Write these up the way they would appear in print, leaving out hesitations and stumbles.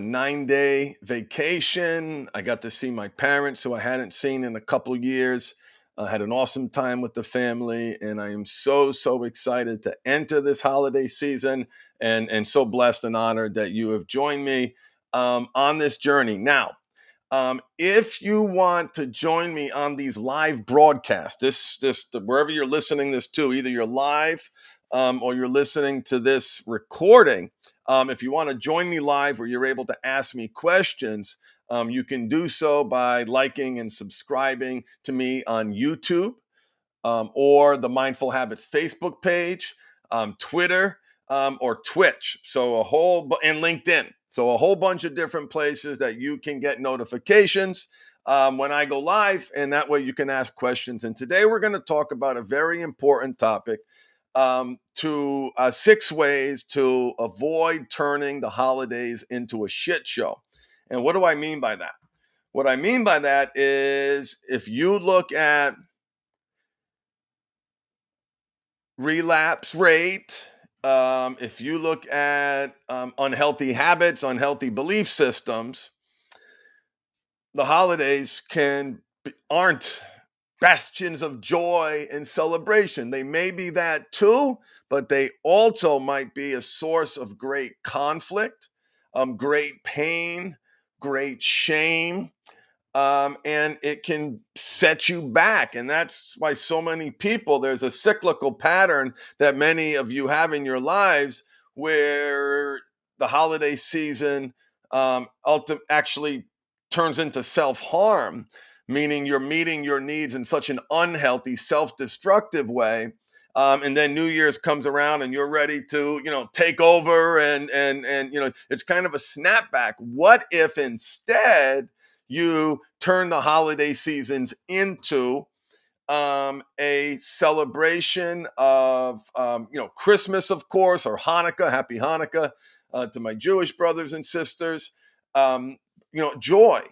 9-day vacation. I got to see my parents, who I hadn't seen in a couple years. I had an awesome time with the family, and I am so excited to enter this holiday season, and so blessed and honored that you have joined me on this journey. Now, if you want to join me on these live broadcasts, this wherever you're listening this to, either you're live or you're listening to this recording. If you want to join me live, where you're able to ask me questions, you can do so by liking and subscribing to me on YouTube, or the Mindful Habits Facebook page, Twitter, or Twitch. So and LinkedIn. So a whole bunch of different places that you can get notifications when I go live, and that way you can ask questions. And today we're going to talk about a very important topic, to 6 ways to avoid turning the holidays into a shit show. And what do I mean by that? What I mean by that is, if you look at relapse rate, if you look at unhealthy habits, unhealthy belief systems, the holidays aren't bastions of joy and celebration. They may be that too, but they also might be a source of great conflict, great pain, great shame, and it can set you back. And that's why so many people, there's a cyclical pattern that many of you have in your lives, where the holiday season actually turns into self-harm, meaning you're meeting your needs in such an unhealthy, self-destructive way. And then New Year's comes around and you're ready to, take over, and it's kind of a snapback. What if instead you turn the holiday seasons into a celebration of, Christmas, of course, or Hanukkah? Happy Hanukkah to my Jewish brothers and sisters. Joy.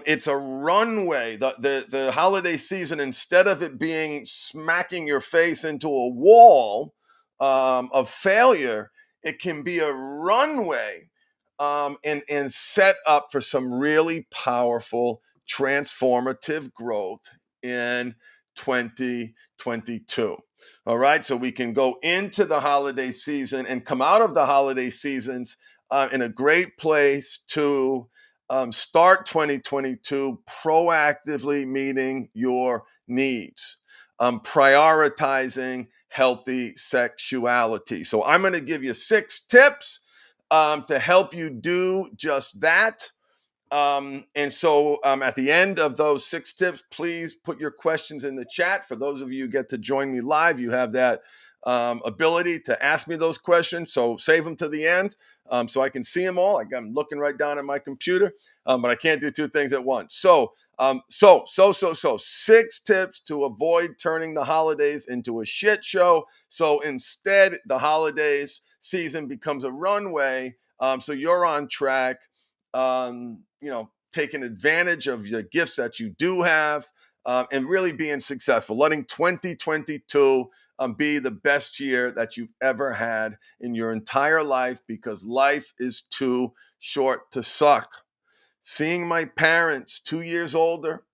It's a runway. The holiday season, instead of it being smacking your face into a wall of failure, it can be a runway, and set up for some really powerful, transformative growth in 2022. All right, so we can go into the holiday season and come out of the holiday seasons in a great place to start 2022 proactively meeting your needs, prioritizing healthy sexuality. So I'm going to give you 6 tips to help you do just that. And so at the end of those 6 tips, please put your questions in the chat. For those of you who get to join me live, you have that ability to ask me those questions. So save them to the end, so I can see them all. I'm looking right down at my computer, but I can't do 2 things at once. So 6 tips to avoid turning the holidays into a shit show. So instead, the holidays season becomes a runway. So you're on track, taking advantage of the gifts that you do have, and really being successful, letting 2022 be the best year that you've ever had in your entire life, because life is too short to suck. Seeing my parents 2 years older,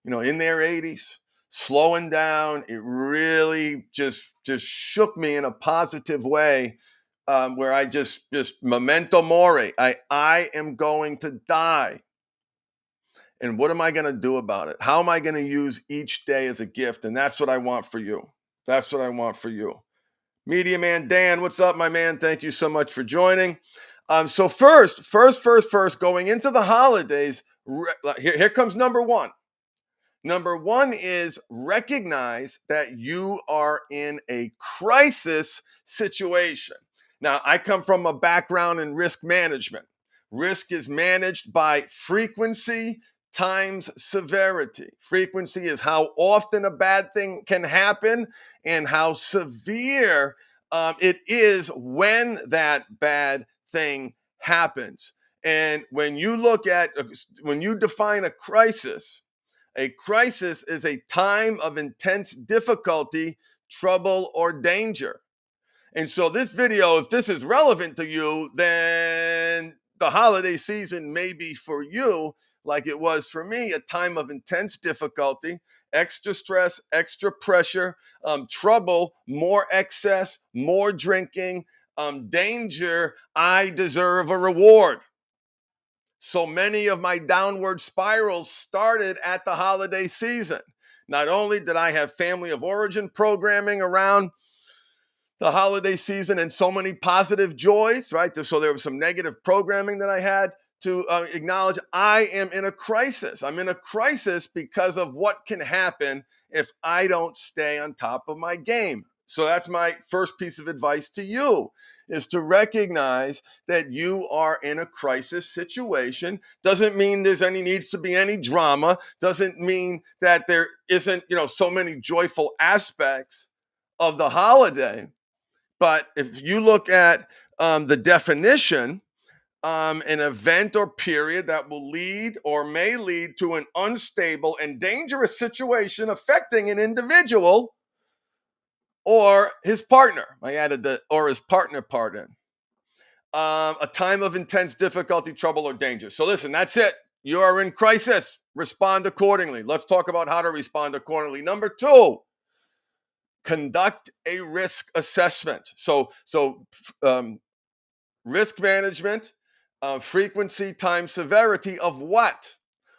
in their 80s, slowing down, it really just shook me in a positive way, where I just memento mori. I am going to die. And what am I going to do about it? How am I going to use each day as a gift? And that's what I want for you. That's what I want for you. Media Man Dan, what's up, my man? Thank you so much for joining. So first, going into the holidays, here comes number 1. Number 1 is recognize that you are in a crisis situation. Now, I come from a background in risk management. Risk is managed by frequency times severity. Frequency is how often a bad thing can happen, and how severe it is when that bad thing happens. And when you define a crisis is a time of intense difficulty, trouble, or danger. And so this video, if this is relevant to you, then the holiday season may be for you, like it was for me, a time of intense difficulty, extra stress, extra pressure, trouble, more excess, more drinking, danger. I deserve a reward. So many of my downward spirals started at the holiday season. Not only did I have family of origin programming around the holiday season and so many positive joys, right? So there was some negative programming that I had to acknowledge. I am in a crisis. I'm in a crisis because of what can happen if I don't stay on top of my game. So that's my first piece of advice to you, is to recognize that you are in a crisis situation. Doesn't mean needs to be any drama. Doesn't mean that there isn't, so many joyful aspects of the holiday. But if you look at the definition, an event or period that will lead or may lead to an unstable and dangerous situation affecting an individual or his partner. I added the or his partner part in. A time of intense difficulty, trouble, or danger. So listen, that's it. You are in crisis. Respond accordingly. Let's talk about how to respond accordingly. Number 2, conduct a risk assessment. So risk management, frequency times severity of what?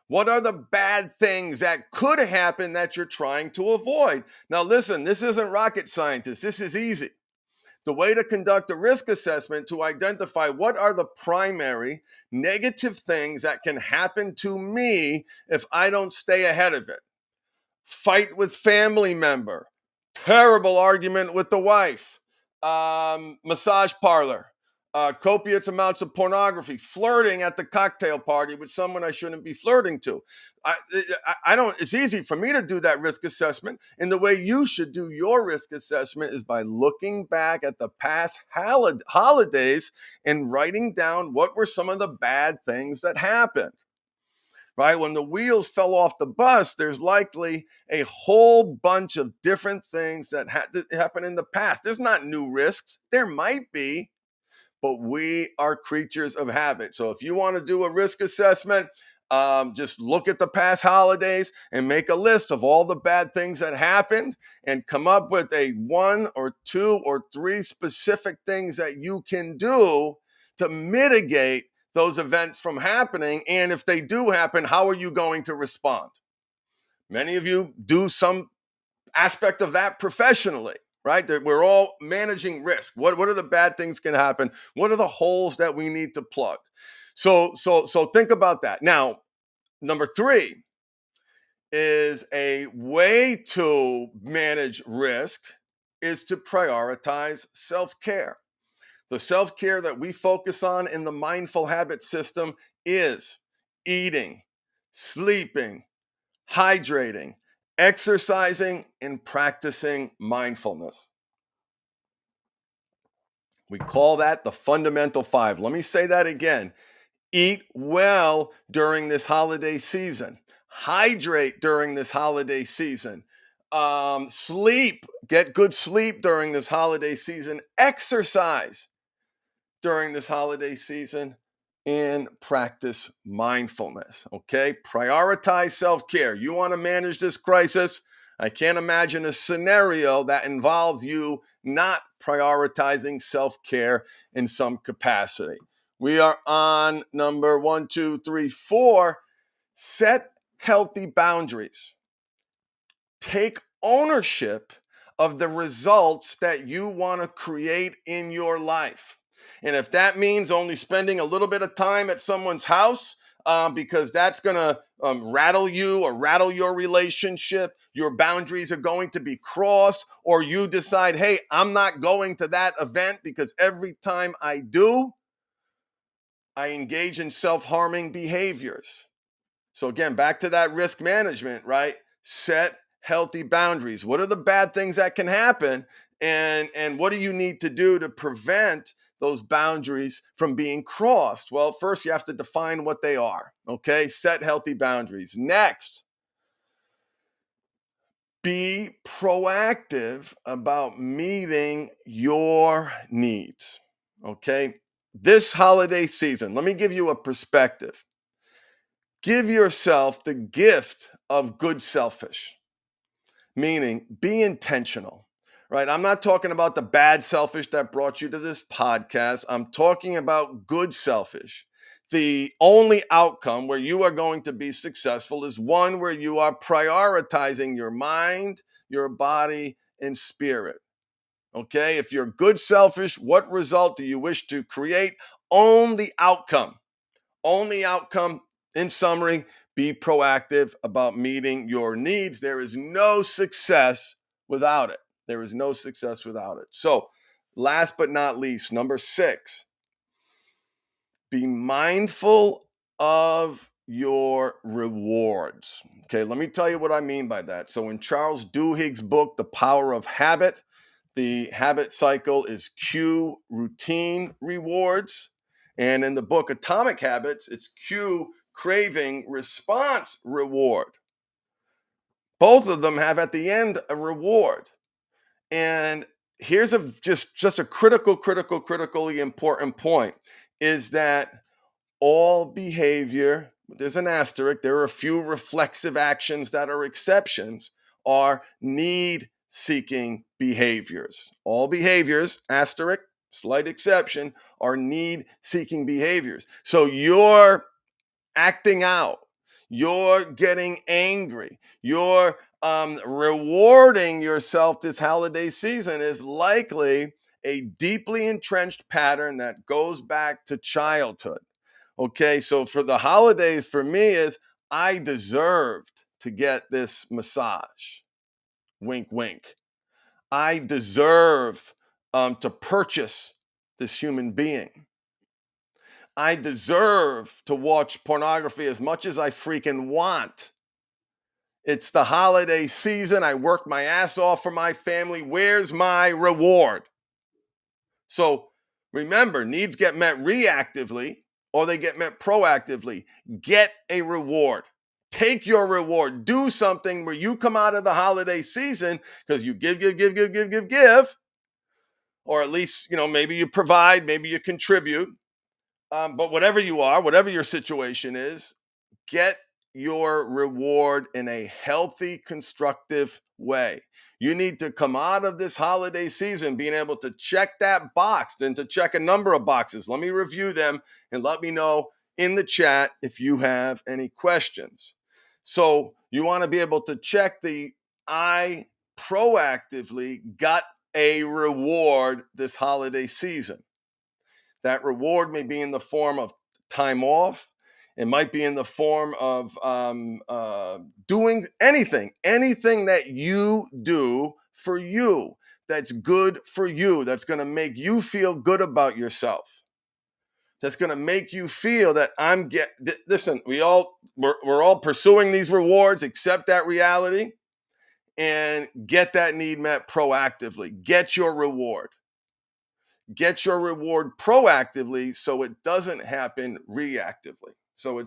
What are the bad things that could happen that you're trying to avoid? Now, listen, this isn't rocket science. This is easy. The way to conduct a risk assessment to identify what are the primary negative things that can happen to me if I don't stay ahead of it. Fight with family member, terrible argument with the wife, massage parlor, copious amounts of pornography, flirting at the cocktail party with someone I shouldn't be flirting to. I don't. It's easy for me to do that risk assessment, and the way you should do your risk assessment is by looking back at the past holidays and writing down what were some of the bad things that happened. Right? When the wheels fell off the bus, there's likely a whole bunch of different things that happened in the past. There's not new risks. There might be, but we are creatures of habit. So if you want to do a risk assessment, just look at the past holidays and make a list of all the bad things that happened and come up with a 1 or 2 or 3 specific things that you can do to mitigate those events from happening. And if they do happen, how are you going to respond? Many of you do some aspect of that professionally, right? That we're all managing risk. What are the bad things can happen? What are the holes that we need to plug? So think about that. Now, number 3 is a way to manage risk is to prioritize self-care. The self-care that we focus on in the mindful habit system is eating, sleeping, hydrating, exercising, and practicing mindfulness. We call that the fundamental 5. Let me say that again. Eat well during this holiday season. Hydrate during this holiday season. Sleep. Get good sleep during this holiday season. Exercise during this holiday season, and practice mindfulness. Okay, prioritize self-care. You want to manage this crisis? I can't imagine a scenario that involves you not prioritizing self-care in some capacity. We are on number 1, 2, 3, 4. Set healthy boundaries. Take ownership of the results that you want to create in your life. And if that means only spending a little bit of time at someone's house, because that's going to rattle you or rattle your relationship, your boundaries are going to be crossed, or you decide, hey, I'm not going to that event because every time I do, I engage in self-harming behaviors. So again, back to that risk management, right? Set healthy boundaries. What are the bad things that can happen? And what do you need to do to prevent those boundaries from being crossed? Well, first you have to define what they are. Okay, set healthy boundaries. Next, be proactive about meeting your needs. Okay, this holiday season, let me give you a perspective. Give yourself the gift of good selfish, meaning be intentional, right? I'm not talking about the bad selfish that brought you to this podcast. I'm talking about good selfish. The only outcome where you are going to be successful is one where you are prioritizing your mind, your body, and spirit. Okay? If you're good selfish, what result do you wish to create? Own the outcome. Only outcome, in summary, be proactive about meeting your needs. There is no success without it. There is no success without it. So, last but not least, number 6, be mindful of your rewards. Okay, let me tell you what I mean by that. So, in Charles Duhigg's book, The Power of Habit, the habit cycle is cue, routine, rewards. And in the book Atomic Habits, it's cue, craving, response, reward. Both of them have at the end a reward. And here's just a critically important point is that all behavior, there's an asterisk, there are a few reflexive actions that are exceptions, are need seeking behaviors. All behaviors, asterisk, slight exception, are need seeking behaviors. So you're acting out, you're getting angry, you're rewarding yourself this holiday season is likely a deeply entrenched pattern that goes back to childhood. Okay, so for the holidays, for me, is I deserved to get this massage. Wink, wink. I deserve to purchase this human being. I deserve to watch pornography as much as I freaking want. It's the holiday season. I worked my ass off for my family. Where's my reward? So remember, needs get met reactively or they get met proactively. Get a reward. Take your reward. Do something where you come out of the holiday season because you give, or at least, maybe you provide, maybe you contribute. But whatever you are, whatever your situation is, get your reward in a healthy, constructive way. You need to come out of this holiday season being able to check that box, then to check a number of boxes. Let me review them and let me know in the chat if you have any questions. So you want to be able to check the I proactively got a reward this holiday season. That reward may be in the form of time off. It might be in the form of doing anything that you do for you that's good for you, that's going to make you feel good about yourself, that's going to make you feel that listen, we're all pursuing these rewards, accept that reality, and get that need met proactively. Get your reward. Get your reward proactively so it doesn't happen reactively. So,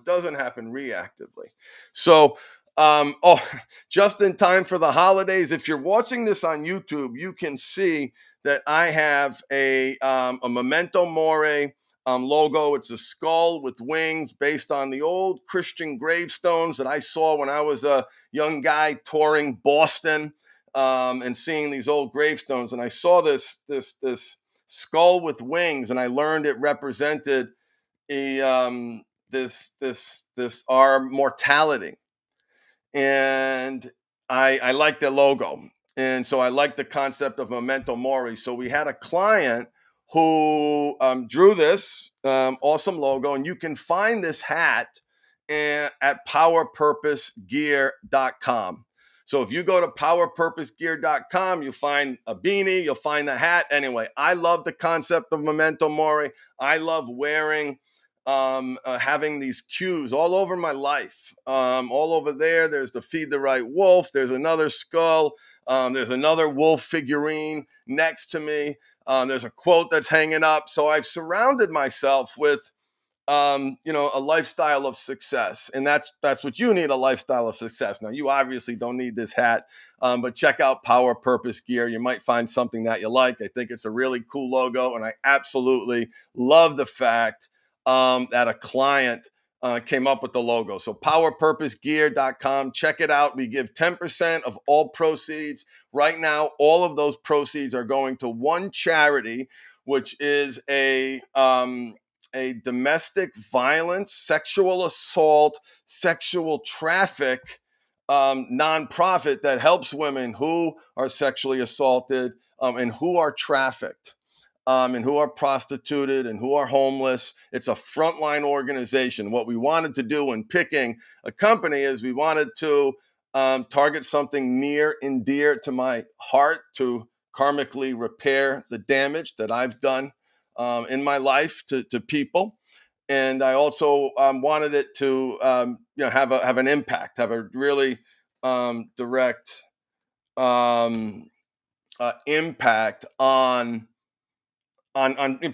just in time for the holidays, if you're watching this on YouTube, you can see that I have a Memento Mori logo. It's a skull with wings based on the old Christian gravestones that I saw when I was a young guy touring Boston and seeing these old gravestones. And I saw this skull with wings, and I learned it represented this our mortality, and I like the logo, and so I like the concept of memento mori. So we had a client who drew this awesome logo, and you can find this hat at powerpurposegear.com. So if you go to powerpurposegear.com, you'll find a beanie, you'll find the hat. Anyway, I love the concept of memento mori. I love wearing having these cues all over my life. All over there, there's the Feed the Right Wolf. There's another skull. There's another wolf figurine next to me. There's a quote that's hanging up. So I've surrounded myself with a lifestyle of success, and that's what you need, a lifestyle of success. Now, you obviously don't need this hat, but check out Power Purpose Gear. You might find something that you like. I think it's a really cool logo, and I absolutely love the fact that a client came up with the logo. So powerpurposegear.com, check it out. We give 10% of all proceeds. Right now, all of those proceeds are going to one charity, which is a domestic violence, sexual assault, sexual traffic nonprofit that helps women who are sexually assaulted and who are trafficked. And who are prostituted and who are homeless. It's a frontline organization. What we wanted to do when picking a company is we wanted to target something near and dear to my heart, to karmically repair the damage that I've done in my life to people. And I also wanted it to have an impact, have a really direct impact on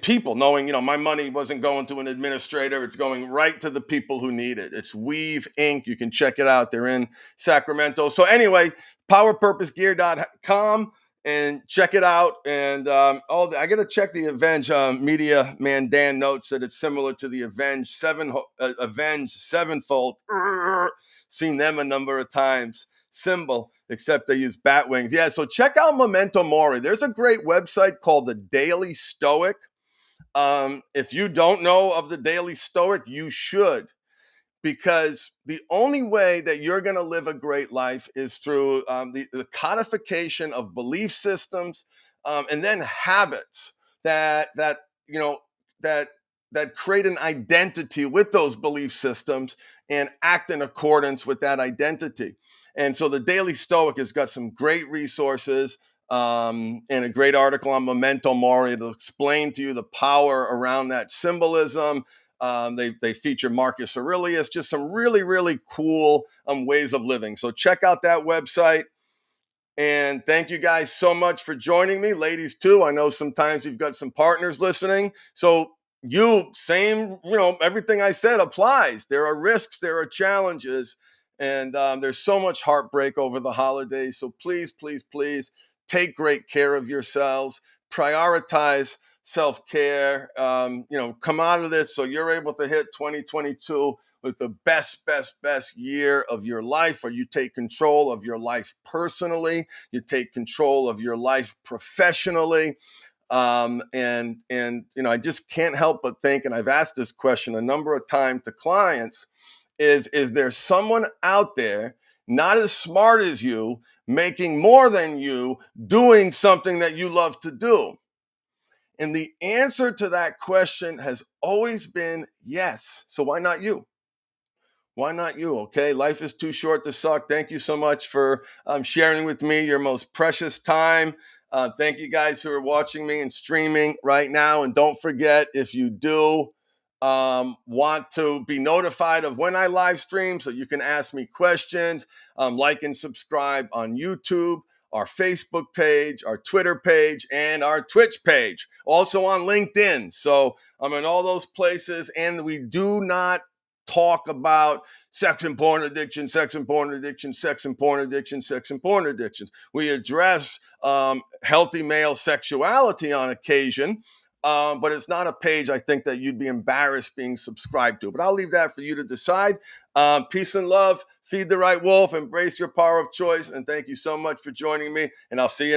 people, knowing my money wasn't going to an administrator. It's going right to the people who need it. It's Weave Inc. You can check it out. They're in Sacramento. So anyway, powerpurposegear.com and check it out. And I got to check the Avenge media man. Dan notes that it's similar to the Avenge Sevenfold. Seen them a number of times. Symbol, except they use bat wings. Yeah, so check out Memento Mori. There's a great website called the Daily Stoic. If you don't know of the Daily Stoic, you should, because the only way that you're going to live a great life is through the codification of belief systems and then habits that you know that that create an identity with those belief systems and act in accordance with that identity. And so the Daily Stoic has got some great resources and a great article on Memento Mori to explain to you the power around that symbolism. They feature Marcus Aurelius, just some really, really cool ways of living. So check out that website. And thank you guys so much for joining me. Ladies, too. I know sometimes you've got some partners listening. So everything I said applies. There are risks, there are challenges, and there's so much heartbreak over the holidays. So please, please, please take great care of yourselves. Prioritize self-care. Come out of this so you're able to hit 2022 with the best year of your life, or you take control of your life personally, you take control of your life professionally. I just can't help but think, and I've asked this question a number of times to clients, is there someone out there not as smart as you, making more than you, doing something that you love to do? And the answer to that question has always been yes. So why not you? Why not you? Okay. Life is too short to suck. Thank you so much for sharing with me your most precious time. Thank you guys who are watching me and streaming right now. And don't forget, if you do want to be notified of when I live stream so you can ask me questions, like and subscribe on YouTube, our Facebook page, our Twitter page, and our Twitch page. Also on LinkedIn. So I'm in all those places, and we do not talk about sex and porn addiction, sex and porn addiction, sex and porn addiction, sex and porn addictions. We address healthy male sexuality on occasion, but it's not a page I think that you'd be embarrassed being subscribed to. But I'll leave that for you to decide. Peace and love. Feed the right wolf. Embrace your power of choice. And thank you so much for joining me. And I'll see you